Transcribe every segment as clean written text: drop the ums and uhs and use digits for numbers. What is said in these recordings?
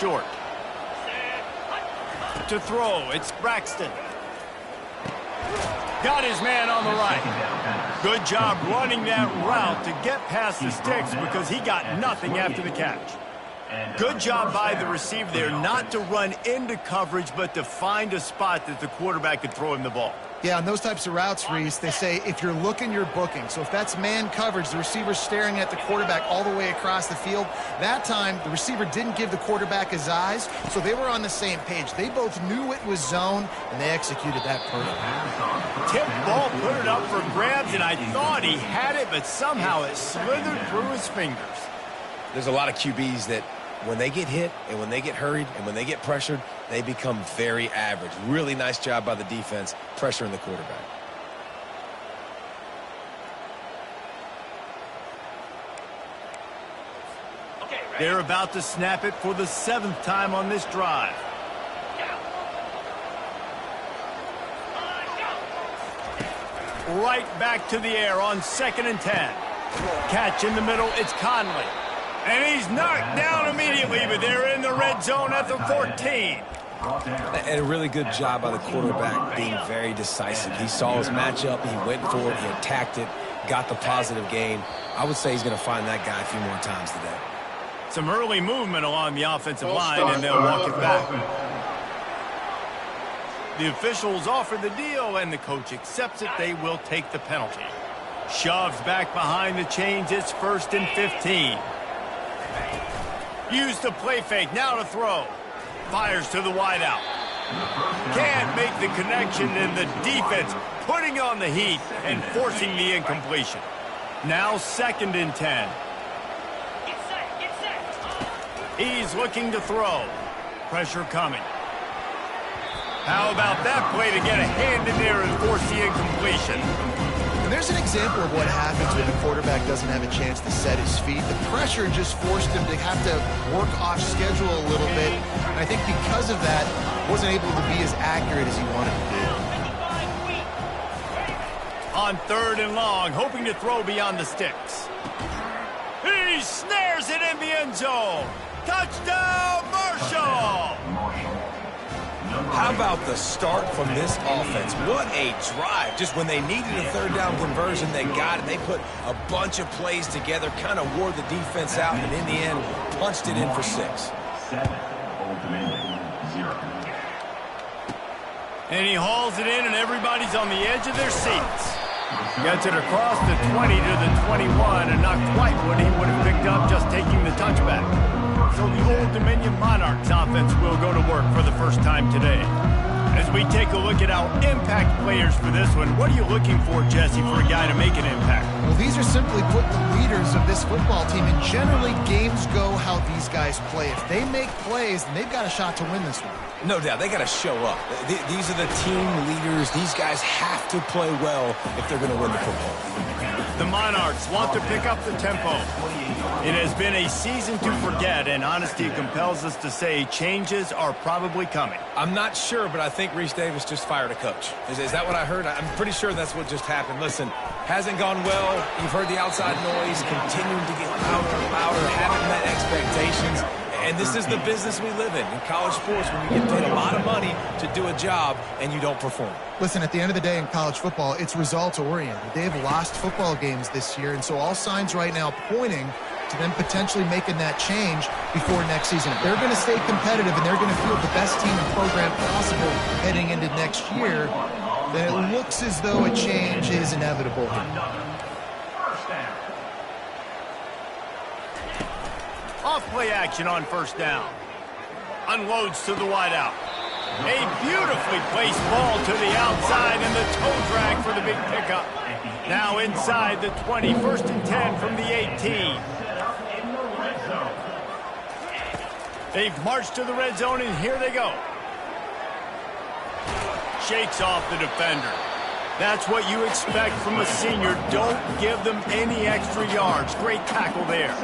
short. To throw, it's Braxton. Got his man on the right. Good job running that route to get past the sticks because he got nothing after the catch. Good job by the receiver there not to run into coverage, but to find a spot that the quarterback could throw him the ball. Yeah, on those types of routes, Reese, they say if you're looking, you're booking. So if that's man coverage, the receiver's staring at the quarterback all the way across the field. That time, the receiver didn't give the quarterback his eyes, so they were on the same page. They both knew it was zone, and they executed that perfectly. Tip ball, put it up for grabs, and I thought he had it, but somehow it slithered through his fingers. There's a lot of QBs that when they get hit and when they get hurried and when they get pressured, they become very average. Really nice job by the defense pressuring the quarterback. They're about to snap it for the 7th time on this drive. Right back to the air on 2nd and 10. Catch in the middle, it's Conley. And he's knocked down immediately, but they're in the red zone at the 14. And a really good job by the quarterback being very decisive. He saw his matchup, he went for it, he attacked it, got the positive gain. I would say he's going to find that guy a few more times today. Some early movement along the offensive line, and they'll walk it back. The officials offer the deal, and the coach accepts it. They will take the penalty. Shoves back behind the chains. It's 1st and 15. Use the play fake, now to throw. Fires to the wideout. Can't make the connection, and the defense putting on the heat and forcing the incompletion. Now 2nd and 10. He's looking to throw. Pressure coming. How about that play to get a hand in there and force the incompletion? And there's an example of what happens when the quarterback doesn't have a chance to set his feet. The pressure just forced him to have to work off schedule a little bit. And I think because of that, wasn't able to be as accurate as he wanted to be. On 3rd and long, hoping to throw beyond the sticks. He snares it in the end zone. Touchdown, Marshall! How about the start from this offense? What a drive. Just when they needed a 3rd down conversion, they got it. They put a bunch of plays together, kind of wore the defense out, and in the end, punched it in for 6. And he hauls it in, and everybody's on the edge of their seats. Gets it across the 20 to the 21, and not quite what he would have picked up just taking the touchback. So the Old Dominion Monarchs offense will go to work for the first time today. As we take a look at our impact players for this one, what are you looking for, Jesse, for a guy to make an impact? Well, these are simply put the leaders of this football team, and generally games go how these guys play. If they make plays, then they've got a shot to win this one. No doubt, they got to show up. These are the team leaders. These guys have to play well if they're going to win the football. The Monarchs want to pick up the tempo. It has been a season to forget, and honesty compels us to say changes are probably coming. I'm not sure, but I think Reese Davis just fired a coach. Is that what I heard? I'm pretty sure that's what just happened. Listen, hasn't gone well. You've heard the outside noise, continuing to get louder and louder, haven't met expectations. And this is the business we live in college sports, when you get paid a lot of money to do a job and you don't perform. Listen, at the end of the day in college football, it's results-oriented. They've lost football games this year, and so all signs right now pointing to them potentially making that change before next season. If they're going to stay competitive and they're going to field the best team and program possible heading into next year, then it looks as though a change is inevitable. Off-play action on 1st down. Unloads to the wideout. A beautifully placed ball to the outside, and the toe drag for the big pickup. Now inside the 20, 1st and 10 from the 18. They've marched to the red zone, and here they go. Shakes off the defender. That's what you expect from a senior. Don't give them any extra yards. Great tackle there.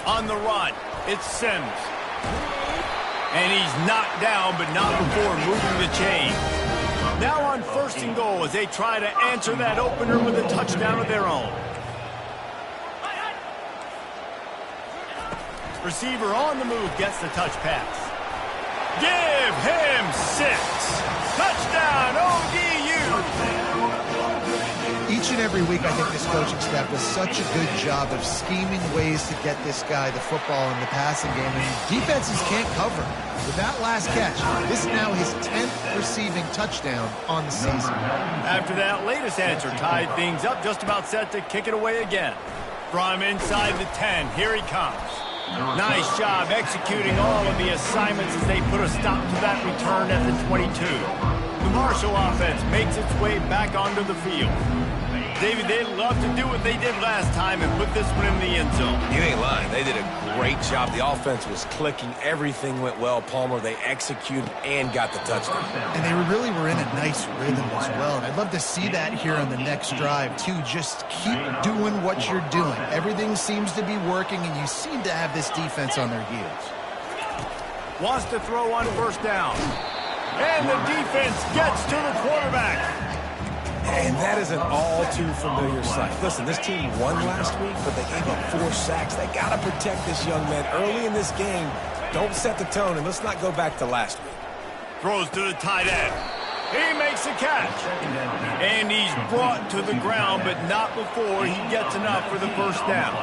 On the run, it's Sims. And he's knocked down, but not before moving the chains. Now on 1st and goal as they try to answer that opener with a touchdown of their own. Receiver on the move gets the touch pass. Give him 6. Touchdown, ODU. Each and every week, I think this coaching staff does such a good job of scheming ways to get this guy the football in the passing game, and defenses can't cover. With that last catch, this is now his 10th receiving touchdown on the season. After that latest answer tied things up, just about set to kick it away again. From inside the 10, here he comes. Nice job executing all of the assignments as they put a stop to that return at the 22. The Marshall offense makes its way back onto the field. David, they'd love to do what they did last time and put this one in the end zone. You ain't lying. They did a great job. The offense was clicking. Everything went well. Palmer, they executed and got the touchdown. And they really were in a nice rhythm as well. And I'd love to see that here on the next drive, too. Just keep doing what you're doing. Everything seems to be working, and you seem to have this defense on their heels. Wants to throw on first down. And the defense gets to the quarterback. And that is an all-too-familiar sight. Listen, this team won last week, but they gave up 4 sacks. They got to protect this young man early in this game. Don't set the tone, and let's not go back to last week. Throws to the tight end. He makes a catch. And he's brought to the ground, but not before he gets enough for the first down.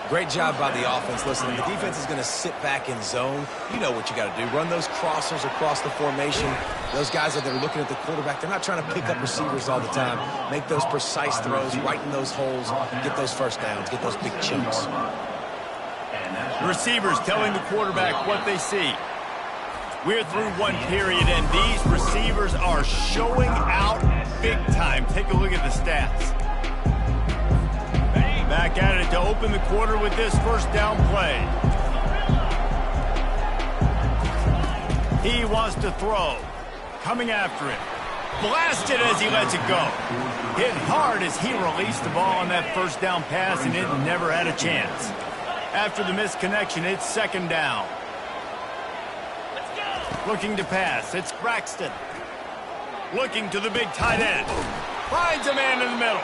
Great job by the offense. Listen, the defense is going to sit back in zone. You know what you got to do. Run those crossers across the formation. Those guys that are looking at the quarterback, they're not trying to pick up receivers all the time. Make those precise throws, right in those holes, get those first downs, get those big chunks. Receivers telling the quarterback what they see. We're through one period, and these receivers are showing out big time. Take a look at the stats. Back at it to open the quarter with this first down play. He wants to throw. Coming after it. Blasted as he lets it go. Hit hard as he released the ball on that first down pass, and it never had a chance. After the misconnection, it's second down. Looking to pass. It's Braxton. Looking to the big tight end. Finds a man in the middle.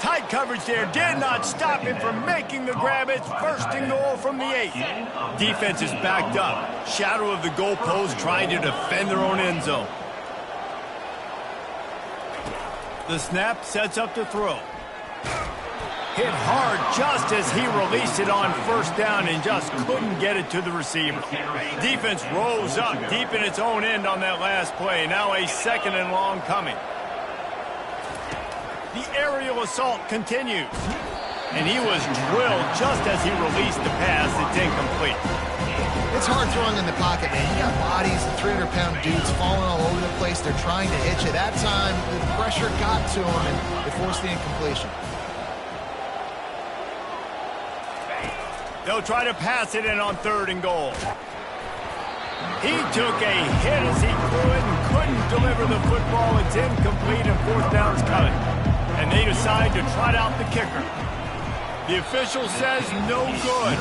Tight coverage there did not stop him from making the grab. It's first and goal from the 8. Defense is backed up. Shadow of the goalpost trying to defend their own end zone. The snap sets up to throw. Hit hard just as he released it on first down and just couldn't get it to the receiver. Defense rose up deep in its own end on that last play. Now a second and long coming. The aerial assault continues. And he was drilled just as he released the pass. It's incomplete. It's hard throwing in the pocket, man. You got bodies and 300-pound dudes falling all over the place. They're trying to hit you. That time, the pressure got to him, and it forced the incompletion. They'll try to pass it in on third and goal. He took a hit as he couldn't deliver the football. It's incomplete, and fourth down's coming. And they decide to trot out the kicker. The official says no good.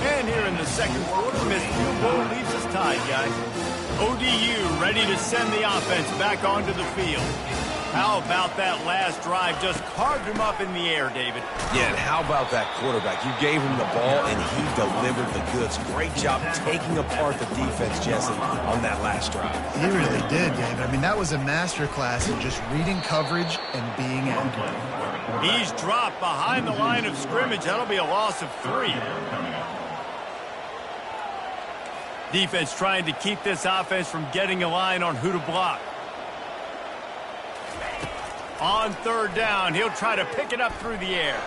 And here in the second quarter, missed field goal leaves us tied, guys. ODU ready to send the offense back onto the field. How about that last drive? Just carved him up in the air, David. Yeah, and how about that quarterback? You gave him the ball, and he delivered the goods. Great job taking apart the defense, Jesse, on that last drive. He really did, David. I mean, that was a masterclass in just reading coverage and being accurate. He's dropped behind the line of scrimmage. That'll be a loss of 3. Defense trying to keep this offense from getting a line on who to block. On third down, he'll try to pick it up through the air.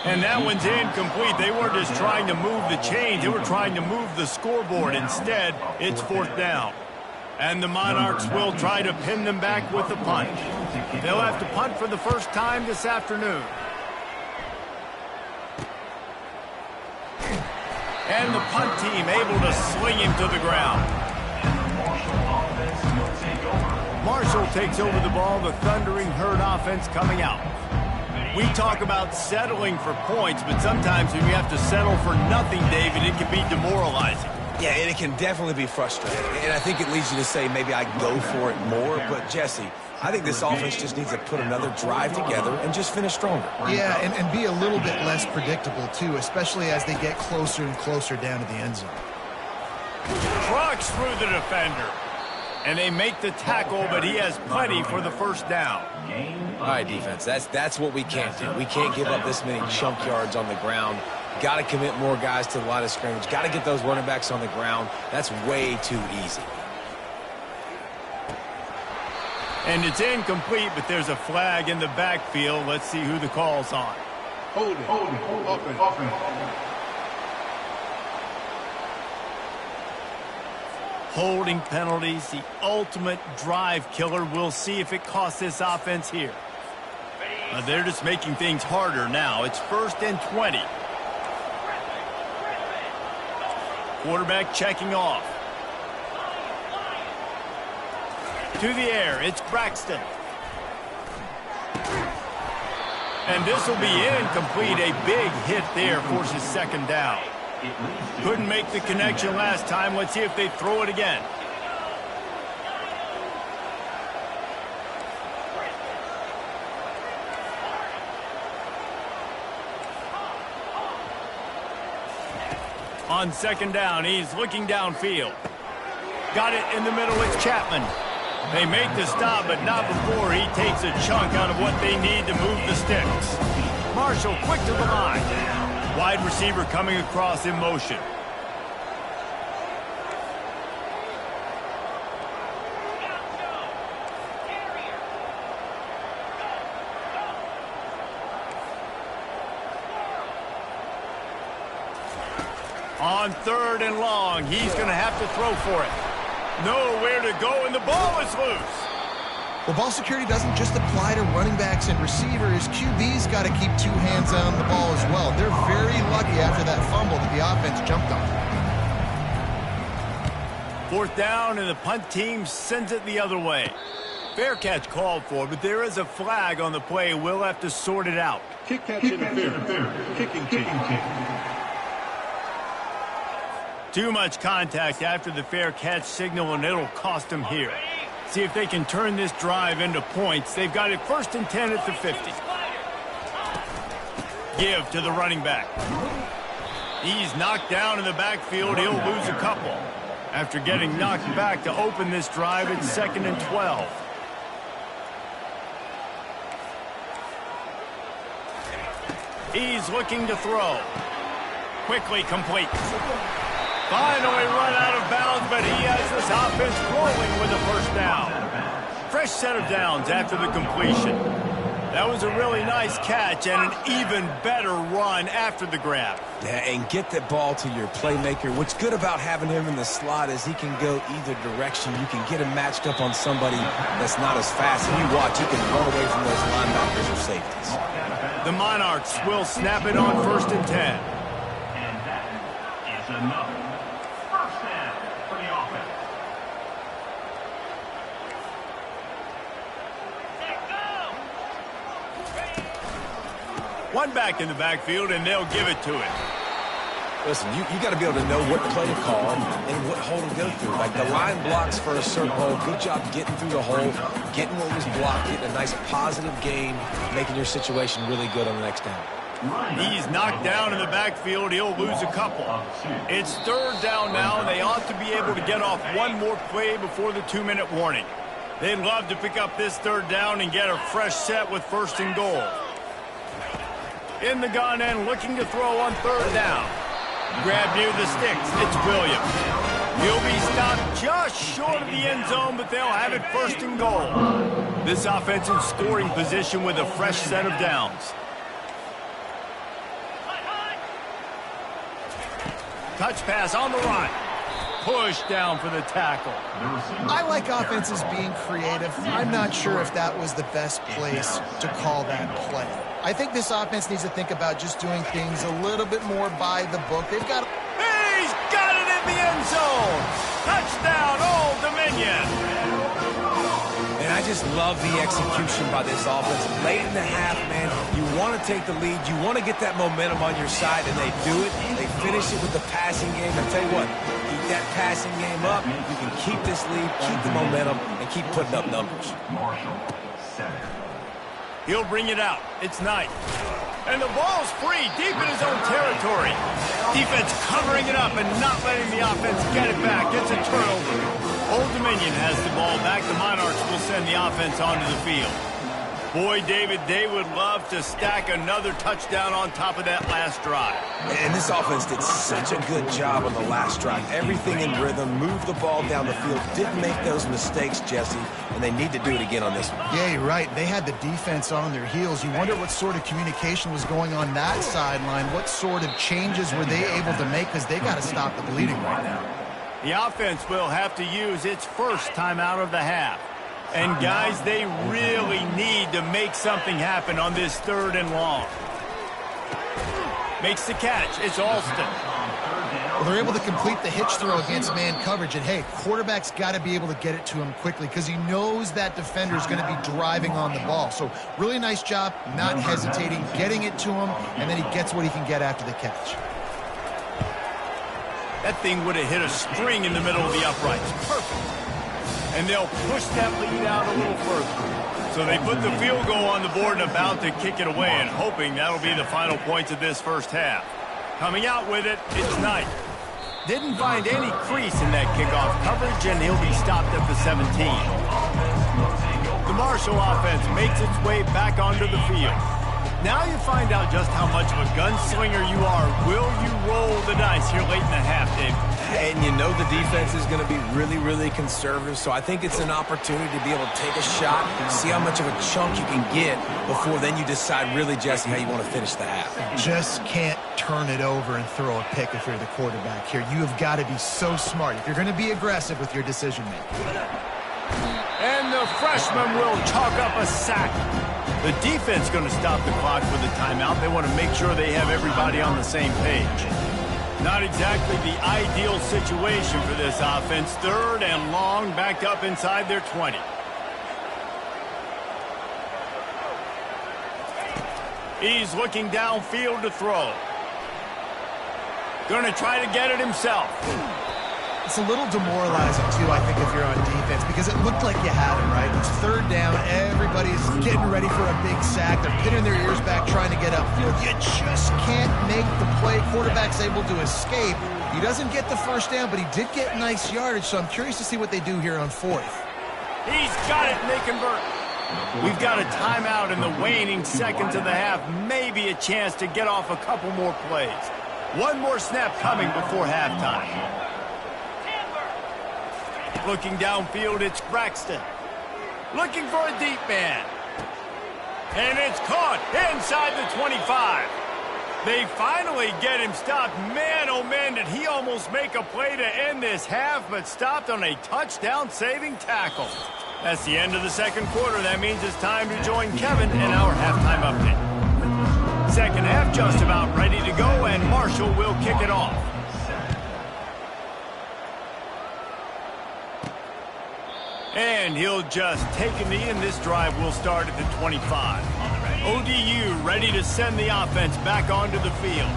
And that one's incomplete. They weren't just trying to move the chains. They were trying to move the scoreboard. Instead, it's fourth down. And the Monarchs will try to pin them back with a punt. They'll have to punt for the first time this afternoon. And the punt team able to sling him to the ground. Marshall takes over the ball, the Thundering Herd offense coming out. We talk about settling for points, but sometimes when you have to settle for nothing, David, it can be demoralizing. Yeah, and it can definitely be frustrating. And I think it leads you to say maybe I go for it more. But, Jesse, I think this offense just needs to put another drive together and just finish stronger. Yeah, and be a little bit less predictable, too, especially as they get closer and closer down to the end zone. Trucks through the defender. And they make the tackle, but he has plenty for the first down. All right, defense, that's what we can't do. We can't give up this many chunk yards on the ground. Got to commit more guys to the line of scrimmage. Got to get those running backs on the ground. That's way too easy. And it's incomplete, but there's a flag in the backfield. Let's see who the call's on. Hold it. Offense. Holding penalties, the ultimate drive killer. We'll see if it costs this offense here. They're just making things harder now. It's 1st and 20. Quarterback checking off. To the air, it's Braxton. And this will be incomplete. A big hit there forces second down. Couldn't make the connection last time. Let's see if they throw it again. On second down, he's looking downfield. Got it in the middle, it's Chapman. They make the stop, but not before he takes a chunk out of what they need to move the sticks. Marshall quick to the line. Wide receiver coming across in motion. On 3rd and long, he's going to have to throw for it. Nowhere to go, and the ball is loose. Well, ball security doesn't just apply to running backs and receivers. QB's got to keep 2 hands on the ball as well. They're very lucky after that fumble that the offense jumped on. 4th down, and the punt team sends it the other way. Fair catch called for, but there is a flag on the play. We'll have to sort it out. Kick catch interference. Kicking team. Too much contact after the fair catch signal, and it'll cost them here. See if they can turn this drive into points. They've got it 1st and 10 at the 50. Give to the running back. He's knocked down in the backfield. He'll lose a couple. After getting knocked back to open this drive, it's 2nd and 12. He's looking to throw. Quickly complete. Finally run out of bounds, but he has this offense rolling with a 1st down. Fresh set of downs after the completion. That was a really nice catch and an even better run after the grab. Yeah, and get the ball to your playmaker. What's good about having him in the slot is he can go either direction. You can get him matched up on somebody that's not as fast. And you watch, he can run away from those linebackers or safeties. The Monarchs will snap it on 1st and 10. And that is another. One back in the backfield, and they'll give it to him. Listen, you got to be able to know what play to call and what hole to go through. Like the line blocks for a certain hole. Good job getting through the hole, getting what was blocked, getting a nice positive gain, making your situation really good on the next down. He's knocked down in the backfield. He'll lose a couple. It's 3rd down now. They ought to be able to get off one more play before the 2-minute warning. They'd love to pick up this 3rd down and get a fresh set with 1st and goal. In the gun and looking to throw on 3rd down. Grab near the sticks. It's Williams. He'll be stopped just short of the end zone, but they'll have it 1st and goal. This offense in scoring position with a fresh set of downs. Touch pass on the run. Push down for the tackle. I like offenses being creative. I'm not sure if that was the best place to call that play. I think this offense needs to think about just doing things a little bit more by the book. They've got... He's got it in the end zone. Touchdown, Old Dominion. And I just love the execution by this offense. Late in the half, man, you want to take the lead. You want to get that momentum on your side, and they do it. They finish it with the passing game. I tell you what, keep that passing game up. You can keep this lead, keep the momentum, and keep putting up numbers. He'll bring it out. It's Knight. And the ball's free deep in his own territory. Defense covering it up and not letting the offense get it back. It's a turnover. Old Dominion has the ball back. The Monarchs will send the offense onto the field. Boy, David, they would love to stack another touchdown on top of that last drive. And this offense did such a good job on the last drive. Everything in rhythm, moved the ball down the field, didn't make those mistakes, Jesse, and they need to do it again on this one. Yeah, you're right. They had the defense on their heels. You wonder what sort of communication was going on that sideline. What sort of changes were they able to make, because they got to stop the bleeding right now. The offense will have to use its first timeout of the half. And, guys, they really need to make something happen on this 3rd and long. Makes the catch. It's Alston. Well, they're able to complete the hitch throw against man coverage. And, hey, quarterback's got to be able to get it to him quickly because he knows that defender is going to be driving on the ball. So, really nice job, not hesitating, getting it to him, and then he gets what he can get after the catch. That thing would have hit a string in the middle of the uprights. Perfect. And they'll push that lead out a little further. So they put the field goal on the board and about to kick it away, and hoping that'll be the final points of this first half. Coming out with it, it's Knight. Didn't find any crease in that kickoff coverage, and he'll be stopped at the 17. The Marshall offense makes its way back onto the field. Now you find out just how much of a gunslinger you are. Will you roll the dice here late in the half, Dave? And you know the defense is going to be really, really conservative, so I think it's an opportunity to be able to take a shot, see how much of a chunk you can get before then you decide really, Jesse, how you want to finish the half. Just can't turn it over and throw a pick if you're the quarterback here. You have got to be so smart if you're going to be aggressive with your decision-making. And the freshman will chalk up a sack. The defense going to stop the clock with a timeout. They want to make sure they have everybody on the same page. Not exactly the ideal situation for this offense. 3rd and long, backed up inside their 20. He's looking downfield to throw. Going to try to get it himself. It's a little demoralizing, too, I think, if you're on defense, because it looked like you had him, right? It's 3rd down. Everybody's getting ready for a big sack. They're pinning their ears back, trying to get upfield. You just can't make the play. Quarterback's able to escape. He doesn't get the first down, but he did get nice yardage, so I'm curious to see what they do here on 4th. He's got it, and they convert. We've got a timeout in the waning seconds of the half. Maybe a chance to get off a couple more plays. One more snap coming before halftime. Looking downfield, it's Braxton. Looking for a deep man. And it's caught inside the 25. They finally get him stopped. Man, oh man, did he almost make a play to end this half, but stopped on a touchdown-saving tackle. That's the end of the 2nd quarter. That means it's time to join Kevin in our halftime update. Second half just about ready to go, and Marshall will kick it off. And he'll just take a knee, and this drive will start at the 25. ODU ready to send the offense back onto the field.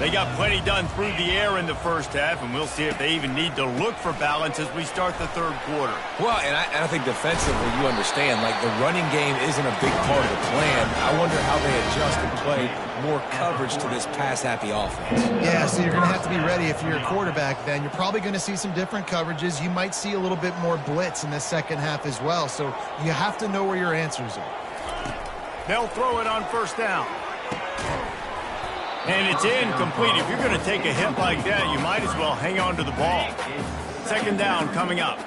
They got plenty done through the air in the first half, and we'll see if they even need to look for balance as we start the 3rd quarter. Well, and I think defensively, you understand, like, the running game isn't a big part of the plan. I wonder how they adjust and play more coverage to this pass-happy offense. Yeah, so you're going to have to be ready if you're a quarterback then. You're probably going to see some different coverages. You might see a little bit more blitz in the 2nd half as well, so you have to know where your answers are. They'll throw it on 1st down. And it's incomplete. If you're going to take a hit like that, you might as well hang on to the ball. 2nd down coming up.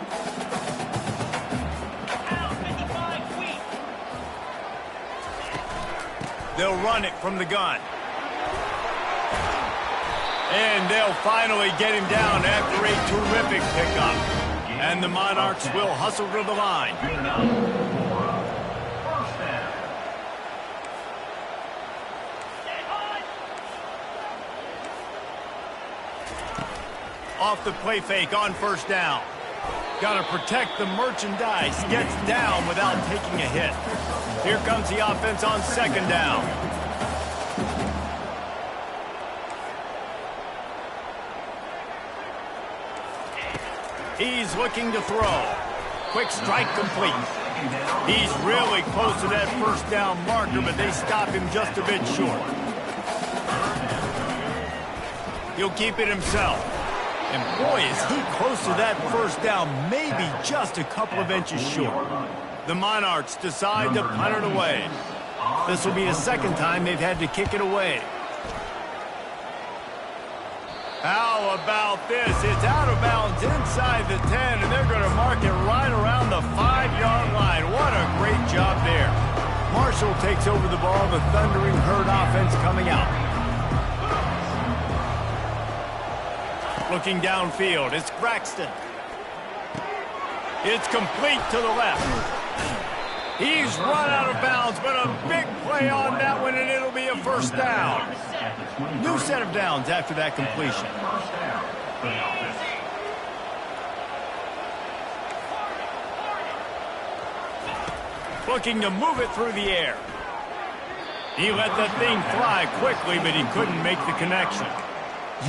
They'll run it from the gun. And they'll finally get him down after a terrific pickup. And the Monarchs will hustle to the line. Off the play fake on 1st down. Got to protect the merchandise. Gets down without taking a hit. Here comes the offense on second down. He's looking to throw. Quick strike complete. He's really close to that first down marker, but they stop him just a bit short. He'll keep it himself. And boy, is he close to that first down, maybe just a couple of inches short. The Monarchs decide to punt it away. This will be the second time they've had to kick it away. How about this? It's out of bounds inside the 10, and they're going to mark it right around the 5-yard line. What a great job there. Marshall takes over the ball, the Thundering Herd offense coming out. Looking downfield, it's Braxton. It's complete to the left. He's run out of bounds, but a big play on that one, and it'll be a first down. New set of downs after that completion. Looking to move it through the air. He let that thing fly quickly, but he couldn't make the connection.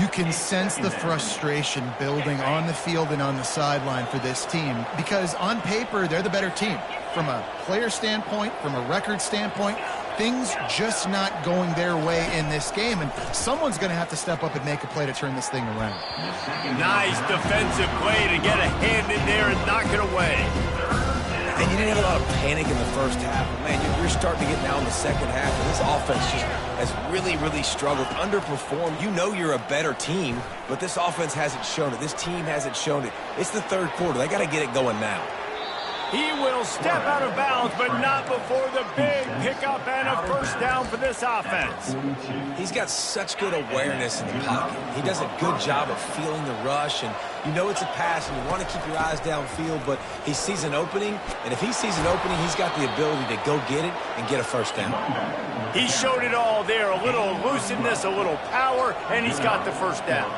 You can sense the frustration building on the field and on the sideline for this team because on paper, they're the better team. From a player standpoint, from a record standpoint, things just not going their way in this game, and someone's going to have to step up and make a play to turn this thing around. Nice defensive play to get a hand in there and knock it away. And you didn't have a lot of panic in the first half. Man, you're starting to get now in the second half, and this offense just has really struggled, underperformed. You know you're a better team, but this offense hasn't shown it. This team hasn't shown it. It's the third quarter. They got to get it going now. He will step out of bounds, but not before the big pickup and a first down for this offense. He's got such good awareness in the pocket. He does a good job of feeling the rush, and you know it's a pass, and you want to keep your eyes downfield, but he sees an opening, and if he sees an opening, he's got the ability to go get it and get a first down. He showed it all there, a little elusiveness, a little power, and he's got the first down.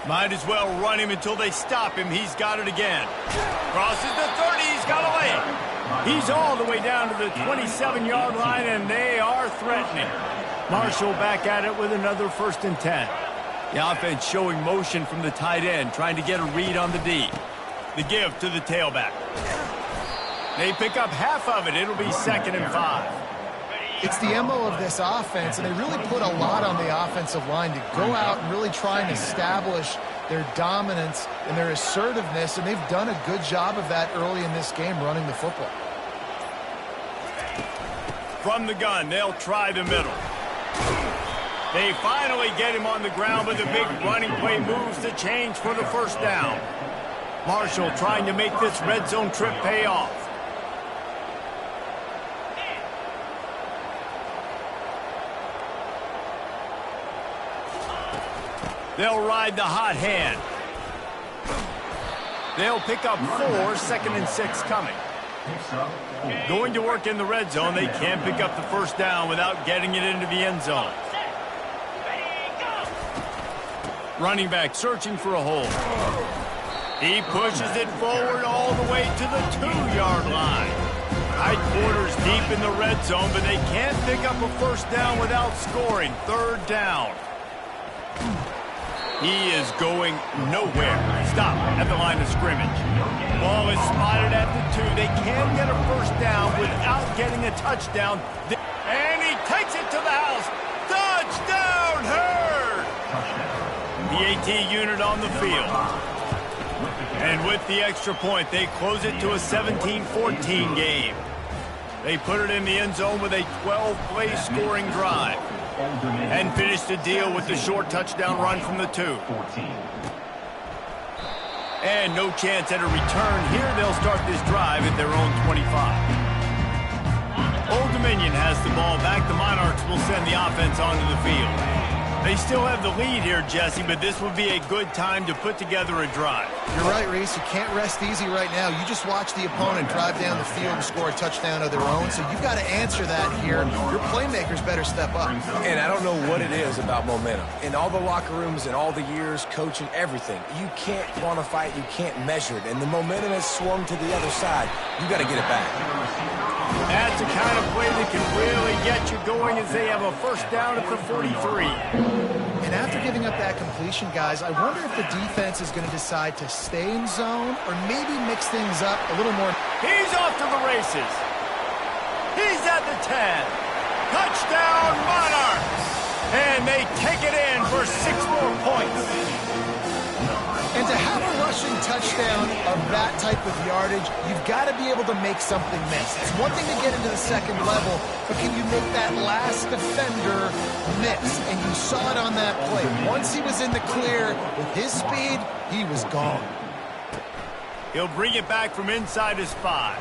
Might as well run him until they stop him. He's got it again. Crosses the 30. He's got a lane. He's all the way down to the 27-yard line, and they are threatening. Marshall back at it with another 1st and 10. The offense showing motion from the tight end, trying to get a read on the D. The give to the tailback. They pick up half of it. It'll be 2nd and 5. It's the MO of this offense, and they really put a lot on the offensive line to go out and really try and establish their dominance and their assertiveness, and they've done a good job of that early in this game running the football. From the gun, they'll try the middle. They finally get him on the ground, but the big running play moves the change for the first down. Marshall trying to make this red zone trip pay off. They'll ride the hot hand. They'll pick up 4, 2nd and 6 coming. Going to work in the red zone. They can't pick up the first down without getting it into the end zone. Running back searching for a hole. He pushes it forward all the way to the 2-yard line. Tight quarters deep in the red zone, but they can't pick up a first down without scoring. 3rd down. He is going nowhere. Stop at the line of scrimmage. Ball is spotted at the 2. They can get a first down without getting a touchdown. And he takes it to the house. Touchdown, Herd! The AT unit on the field. And with the extra point, they close it to a 17-14 game. They put it in the end zone with a 12-play scoring drive. And finish the deal with the short touchdown run from the 2. And no chance at a return here. They'll start this drive at their own 25. Old Dominion has the ball back. The Monarchs will send the offense onto the field. They still have the lead here, Jesse, but this would be a good time to put together a drive. You're right, Reese. You can't rest easy right now. You just watch the opponent drive down the field and score a touchdown of their own, so you've got to answer that here. Your playmakers better step up. And I don't know what it is about momentum. In all the locker rooms, in all the years, coaching, everything, you can't quantify it, you can't measure it. And the momentum has swung to the other side. You got to get it back. That's the kind of play that can really get you going as they have a first down at the 43. And after giving up that completion, guys, I wonder if the defense is going to decide to stay in zone or maybe mix things up a little more. He's off to the races. He's at the 10. Touchdown, Monarchs! And they take it in for 6 more points. And to have a rushing touchdown of that type of yardage, you've got to be able to make something miss. It's one thing to get into the second level, but can you make that last defender miss? And you saw it on that play. Once he was in the clear, with his speed, he was gone. He'll bring it back from inside his 5.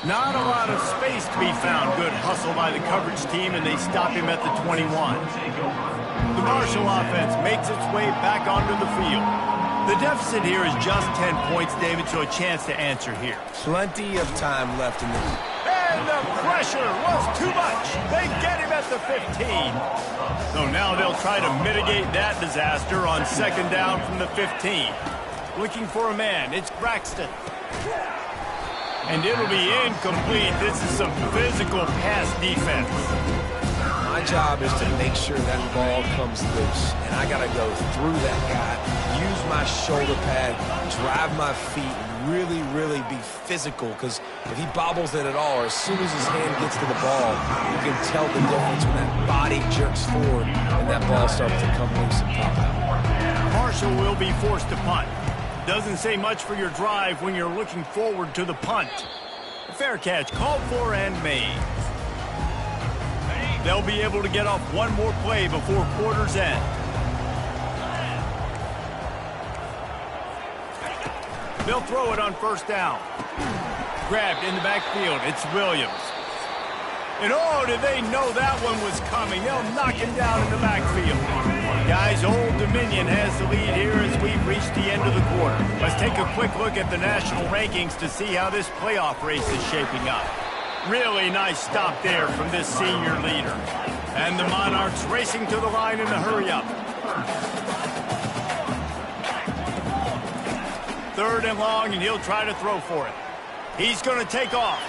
Not a lot of space to be found. Good hustle by the coverage team, and they stop him at the 21. The Marshall offense makes its way back onto the field. The deficit here is just 10 points, David, so a chance to answer here. Plenty of time left in the... And the pressure was too much. They get him at the 15. So now they'll try to mitigate that disaster on second down from the 15. Looking for a man. It's Braxton. And it'll be incomplete. This is some physical pass defense. My job is to make sure that ball comes loose, and I got to go through that guy, use my shoulder pad, drive my feet, and really, really be physical, because if he bobbles it at all, or as soon as his hand gets to the ball, you can tell the difference when that body jerks forward and that ball starts to come loose and pop out. Marshall will be forced to punt. Doesn't say much for your drive when you're looking forward to the punt. A fair catch called for and made. They'll be able to get off one more play before quarter's end. They'll throw it on first down. Grabbed in the backfield. It's Williams. And oh, did they know that one was coming. They'll knock him down in the backfield. Guys, Old Dominion has the lead here as we've reached the end of the quarter. Let's take a quick look at the national rankings to see how this playoff race is shaping up. Really nice stop there from this senior leader. And the Monarchs racing to the line in a hurry-up. Third and long, and he'll try to throw for it. He's going to take off.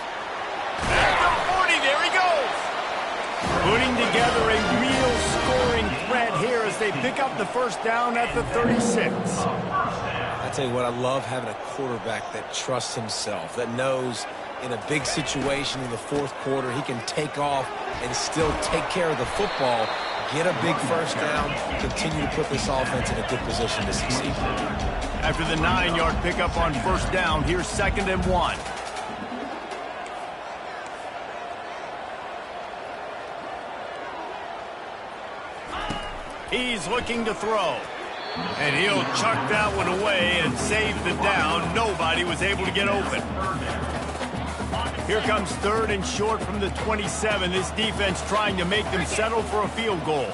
At the 40, there he goes. Putting together a real scoring threat here as they pick up the first down at the 36. I tell you what, I love having a quarterback that trusts himself, that knows in a big situation in the fourth quarter he can take off and still take care of the football, get a big first down, continue to put this offense in a good position to succeed. After the 9-yard pickup on first down, here's 2nd and 1. He's looking to throw. And he'll chuck that one away and save the down. Nobody was able to get open. Here comes 3rd and short from the 27. This defense trying to make them settle for a field goal.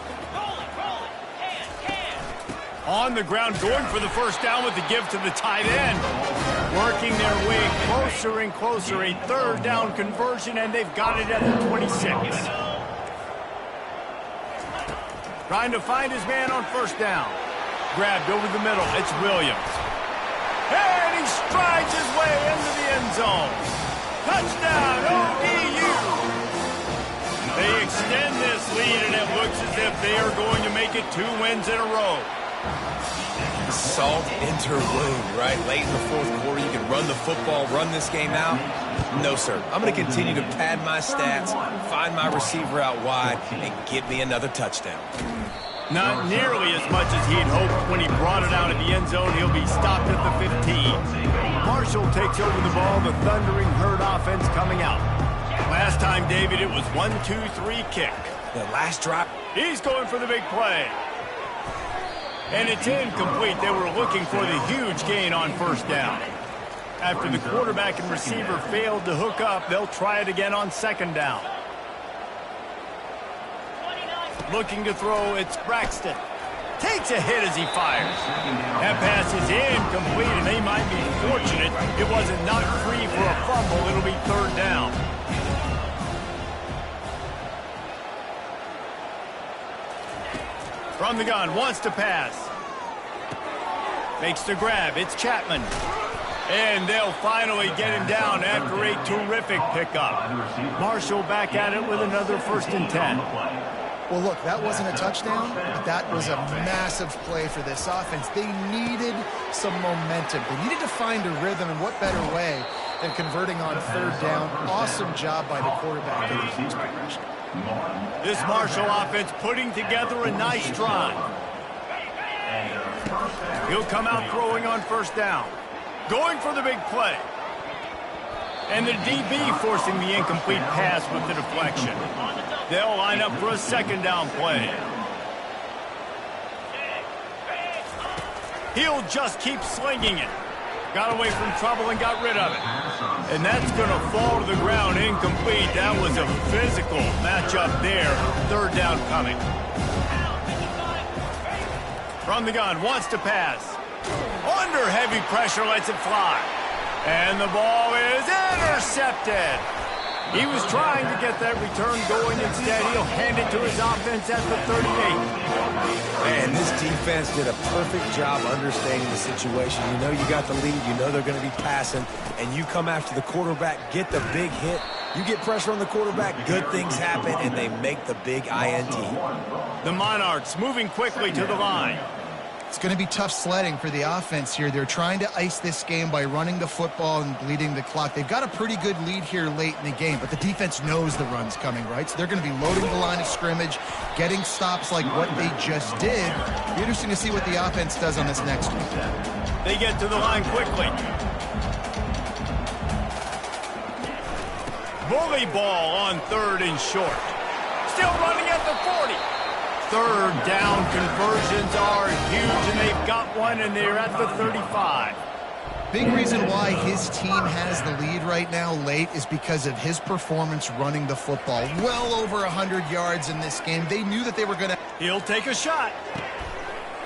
On the ground, going for the first down with the give to the tight end. Working their way closer and closer. A 3rd down conversion, and they've got it at the 26. Trying to find his man on first down. Grabbed over the middle. It's Williams. And he strides his way into the end zone. Touchdown, ODU. They extend this lead, and it looks as if they are going to make it 2 wins in a row. Salt interlude, right? Late in the fourth quarter, you can run the football, run this game out. No, sir. I'm going to continue to pad my stats, find my receiver out wide, and get me another touchdown. Not nearly as much as he'd hoped when he brought it out of the end zone. He'll be stopped at the 15. Marshall takes over the ball. The Thundering Herd offense coming out. Last time, David, it was 1-2-3 kick. The last drop. He's going for the big play. And it's incomplete. They were looking for the huge gain on first down. After the quarterback and receiver failed to hook up, they'll try it again on second down. Looking to throw, it's Braxton. Takes a hit as he fires. That pass is incomplete, and they might be fortunate it wasn't knocked free for a fumble. It'll be third down. From the gun, wants to pass. Makes the grab. It's Chapman. And they'll finally get him down after a terrific pickup. Marshall back at it with another 1st and 10. Well, look, that wasn't a touchdown, but that was a massive play for this offense. They needed some momentum. They needed to find a rhythm, and what better way than converting on 3rd down. Awesome job by the quarterback getting his progression. This Marshall offense putting together a nice drive. He'll come out throwing on 1st down. Going for the big play. And the DB forcing the incomplete pass with the deflection. They'll line up for a 2nd down play. He'll just keep slinging it. Got away from trouble and got rid of it. And that's going to fall to the ground incomplete. That was a physical matchup there. 3rd down coming. From the gun, wants to pass. Under heavy pressure, lets it fly. And the ball is intercepted. He was trying to get that return going. Instead, he'll hand it to his offense at the 38. Man, this defense did a perfect job understanding the situation. You know you got the lead. You know they're going to be passing. And you come after the quarterback, get the big hit. You get pressure on the quarterback, good things happen, and they make the big INT. The Monarchs moving quickly to the line. It's going to be tough sledding for the offense here. They're trying to ice this game by running the football and bleeding the clock. They've got a pretty good lead here late in the game, but the defense knows the run's coming, right? So they're going to be loading the line of scrimmage, getting stops like what they just did. It'll be interesting to see what the offense does on this next one. They get to the line quickly. Bully ball on 3rd and short. Still running at the 40. 3rd down conversions are huge, and they've got one, and they're at the 35. Big reason why his team has the lead right now late is because of his performance running the football. Well over 100 yards in this game. They knew that they were going to... He'll take a shot.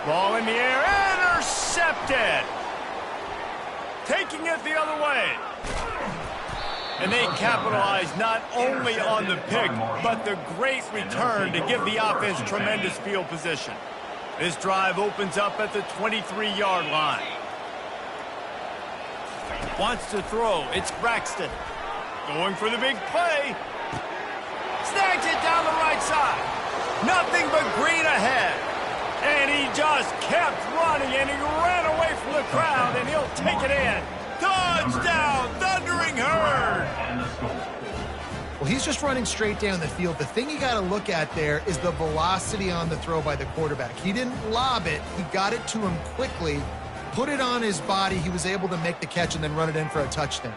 Ball in the air, intercepted. Taking it the other way. And they capitalize not only on the pick, but the great return to give the offense tremendous field position. This drive opens up at the 23-yard line. Wants to throw. It's Braxton. Going for the big play. Snags it down the right side. Nothing but green ahead. And he just kept running, and he ran away from the crowd, and he'll take it in. Touchdown, Thundering Herd! Well, he's just running straight down the field. The thing you got to look at there is the velocity on the throw by the quarterback. He didn't lob it. He got it to him quickly, put it on his body. He was able to make the catch and then run it in for a touchdown.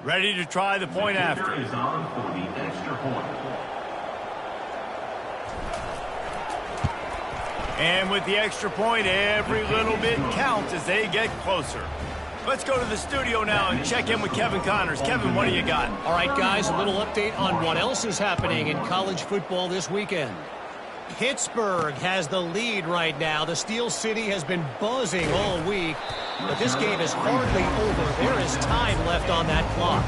Ready to try the point after. Is on for the extra point. And with the extra point, every little bit counts as they get closer. Let's go to the studio now and check in with Kevin Connors. Kevin, what do you got? All right, guys, a little update on what else is happening in college football this weekend. Pittsburgh has the lead right now. The Steel City has been buzzing all week, but this game is hardly over. There is time left on that clock.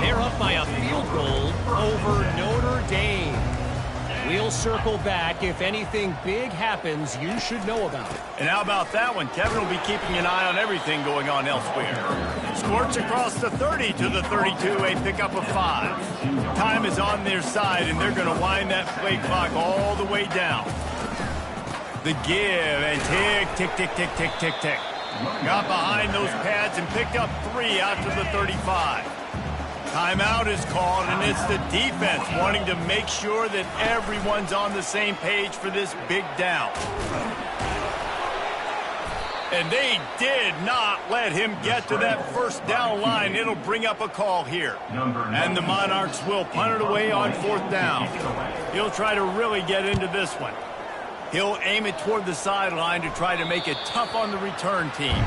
They're up by a field goal over Notre Dame. We'll circle back. If anything big happens, you should know about it. And how about that one? Kevin will be keeping an eye on everything going on elsewhere. Scorch across the 30 to the 32, a pickup of 5. Time is on their side, and they're going to wind that play clock all the way down. The give, and tick, tick, tick, tick, tick, tick, tick. Got behind those pads and picked up 3 out to the 35. Timeout is called, and it's the defense wanting to make sure that everyone's on the same page for this big down. And they did not let him get to that first down line. It'll bring up a call here. And the Monarchs will punt it away on 4th down. He'll try to really get into this one. He'll aim it toward the sideline to try to make it tough on the return team.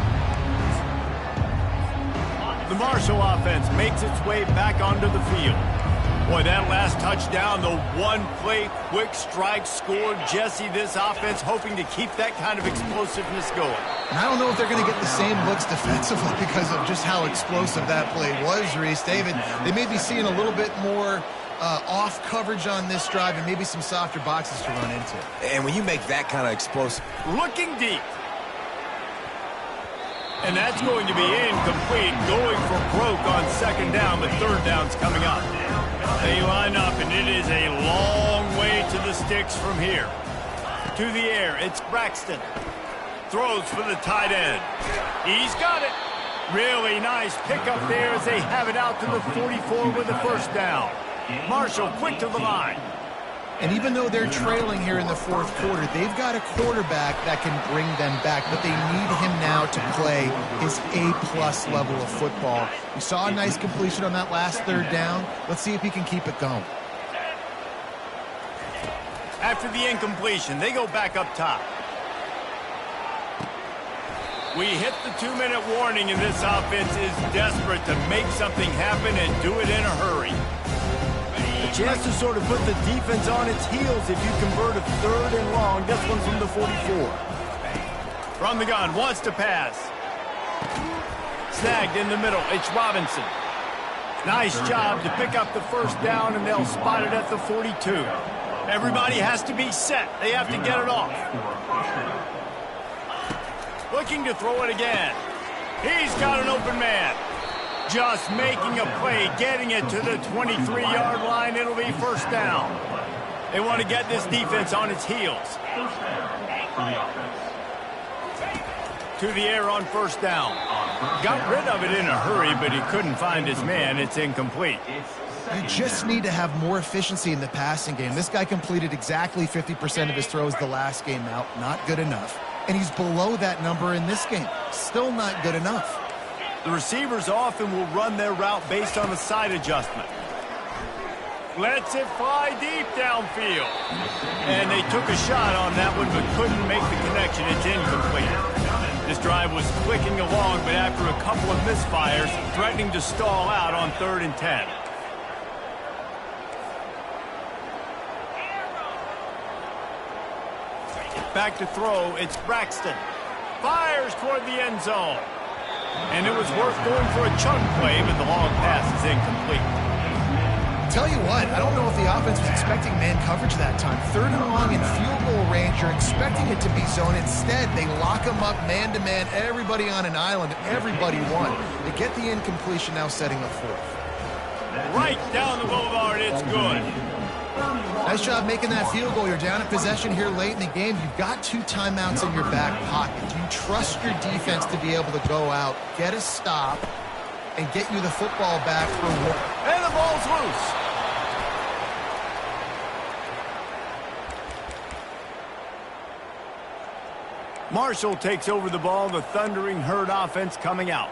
The Marshall offense makes its way back onto the field. Boy, that last touchdown, the one-play quick strike scored. Jesse, this offense hoping to keep that kind of explosiveness going. And I don't know if they're going to get the same looks defensively because of just how explosive that play was, Reese. David, they may be seeing a little bit more off coverage on this drive and maybe some softer boxes to run into. And when you make that kind of explosive... Looking deep. And that's going to be incomplete, going for broke on 2nd down, but 3rd down's coming up. They line up, and it is a long way to the sticks from here. To the air, it's Braxton. Throws for the tight end. He's got it. Really nice pickup there as they have it out to the 44 with the 1st down. Marshall quick to the line. And even though they're trailing here in the 4th quarter, they've got a quarterback that can bring them back, but they need him now to play his A-plus level of football. We saw a nice completion on that last 3rd down. Let's see if he can keep it going. After the incompletion, they go back up top. We hit the 2-minute warning, and this offense is desperate to make something happen and do it in a hurry. A chance to sort of put the defense on its heels if you convert a 3rd and long. This one from the 44. From the gun, wants to pass. Snagged in the middle, it's Robinson. Nice job to pick up the 1st down, and they'll spot it at the 42. Everybody has to be set. They have to get it off. Looking to throw it again. He's got an open man. Just making a play, getting it to the 23-yard line. It'll be 1st down. They want to get this defense on its heels. To the air on 1st down. Got rid of it in a hurry, but he couldn't find his man. It's incomplete. You just need to have more efficiency in the passing game. This guy completed exactly 50% of his throws the last game out. Not good enough. And he's below that number in this game. Still not good enough. The receivers often will run their route based on a side adjustment. Lets it fly deep downfield. And they took a shot on that one, but couldn't make the connection. It's incomplete. This drive was clicking along, but after a couple of misfires, threatening to stall out on 3rd and 10. Back to throw, it's Braxton. Fires toward the end zone. And it was worth going for a chunk play, but the long pass is incomplete. Tell you what, I don't know if the offense was expecting man coverage that time. 3rd and long in field goal range, you're expecting it to be zone. Instead, they lock them up man-to-man, everybody on an island, everybody won. They get the incompletion, now setting up 4th. Right down the boulevard, it's good. Nice job making that field goal. You're down in possession here late in the game. You've got 2 timeouts in your back pocket. Do you trust your defense to be able to go out, get a stop, and get you the football back for one? And the ball's loose. Marshall takes over the ball, the Thundering Herd offense coming out.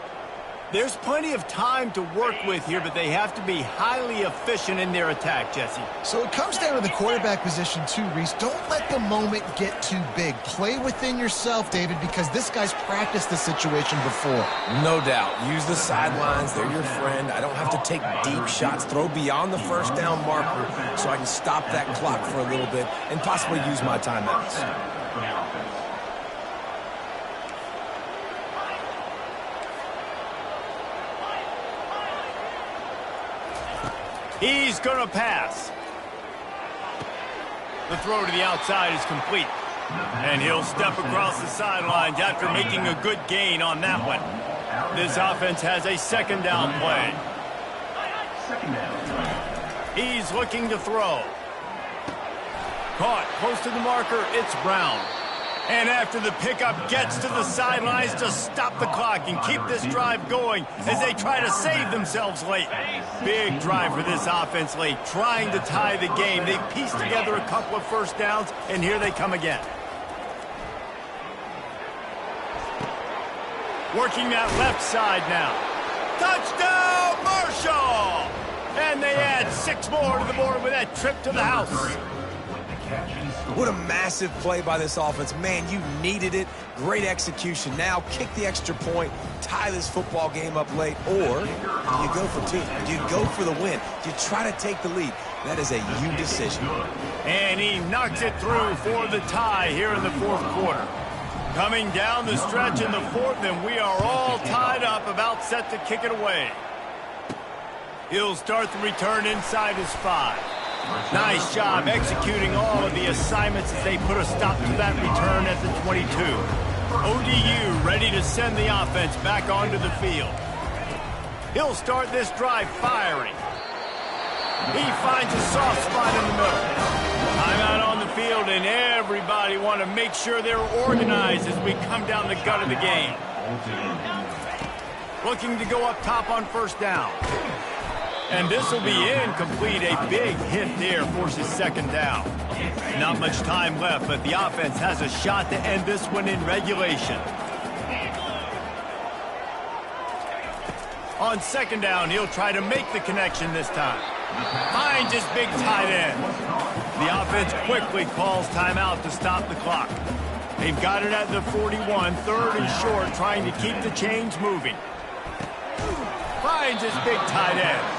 There's plenty of time to work with here, but they have to be highly efficient in their attack, Jesse. So it comes down to the quarterback position too, Reese. Don't let the moment get too big. Play within yourself, David, because this guy's practiced the situation before. No doubt. Use the sidelines. They're your friend. I don't have to take deep shots. Throw beyond the 1st down marker so I can stop that clock for a little bit and possibly use my timeouts. He's going to pass. The throw to the outside is complete. And he'll step across the sidelines after making a good gain on that one. This offense has a 2nd down play. He's looking to throw. Caught close to the marker, it's Brown. And after the pickup, gets to the sidelines to stop the clock and keep this drive going as they try to save themselves late. Big drive for this offense late, trying to tie the game. They pieced together a couple of 1st downs, and here they come again. Working that left side now. Touchdown, Marshall! And they add 6 more to the board with that trip to the house. What a massive play by this offense. Man, you needed it. Great execution. Now kick the extra point, tie this football game up late, or you go for 2. You go for the win. You try to take the lead. That is a you decision. And he knocks it through for the tie here in the 4th quarter. Coming down the stretch in the 4th, and we are all tied up, about set to kick it away. He'll start the return inside his 5. Nice job executing all of the assignments as they put a stop to that return at the 22. ODU ready to send the offense back onto the field. He'll start this drive firing. He finds a soft spot in the middle. Timeout on the field, and everybody want to make sure they're organized as we come down the gut of the game. Looking to go up top on 1st down. And this will be incomplete. A big hit there forces 2nd down. Not much time left, but the offense has a shot to end this one in regulation. On 2nd down, he'll try to make the connection this time. Finds his big tight end. The offense quickly calls timeout to stop the clock. They've got it at the 41, 3rd and short, trying to keep the chains moving. Finds his big tight end.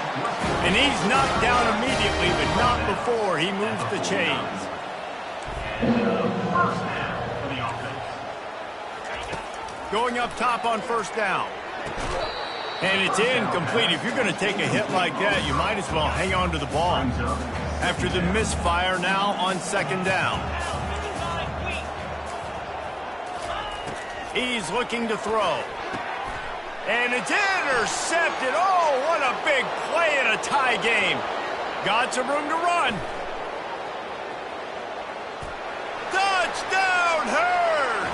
And he's knocked down immediately, but not before he moves the chains. Going up top on 1st down. And it's incomplete. If you're going to take a hit like that, you might as well hang on to the ball. After the misfire now on 2nd down. He's looking to throw. And it's intercepted. Oh, what a big play in a tie game. Got some room to run. Touchdown, Hurd!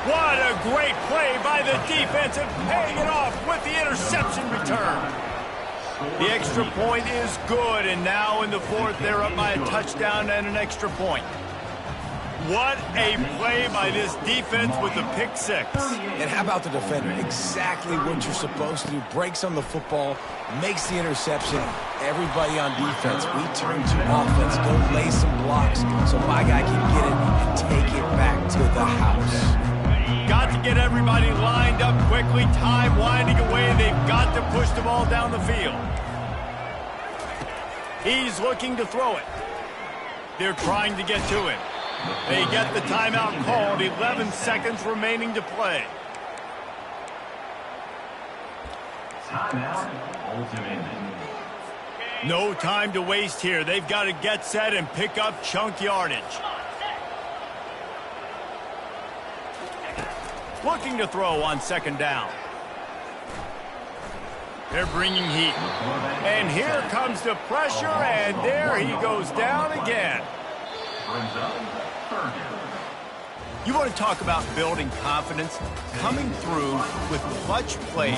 What a great play by the defense and paying it off with the interception return. The extra point is good, and now in the 4th, they're up by a touchdown and an extra point. What a play by this defense with the pick 6. And how about the defender? Exactly what you're supposed to do. Breaks on the football, makes the interception. Everybody on defense, we turn to offense. Go lay some blocks so my guy can get it and take it back to the house. Got to get everybody lined up quickly. Time winding away. They've got to push the ball down the field. He's looking to throw it. They're trying to get to him. They get the timeout called. 11 seconds remaining to play. No time to waste here. They've got to get set and pick up chunk yardage. Looking to throw on 2nd down. They're bringing heat. And here comes the pressure, and there he goes down again. You want to talk about building confidence? Coming through with clutch plays,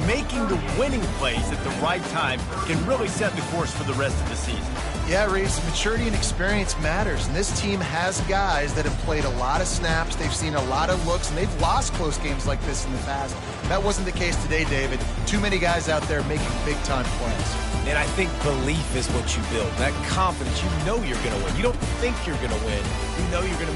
making the winning plays at the right time can really set the course for the rest of the season. Yeah, Reese, maturity and experience matters, and this team has guys that have played a lot of snaps, they've seen a lot of looks, and they've lost close games like this in the past. That wasn't the case today, David. Too many guys out there making big-time plays. And I think belief is what you build. That confidence, you know you're going to win. You don't think you're going to win. You know you're going to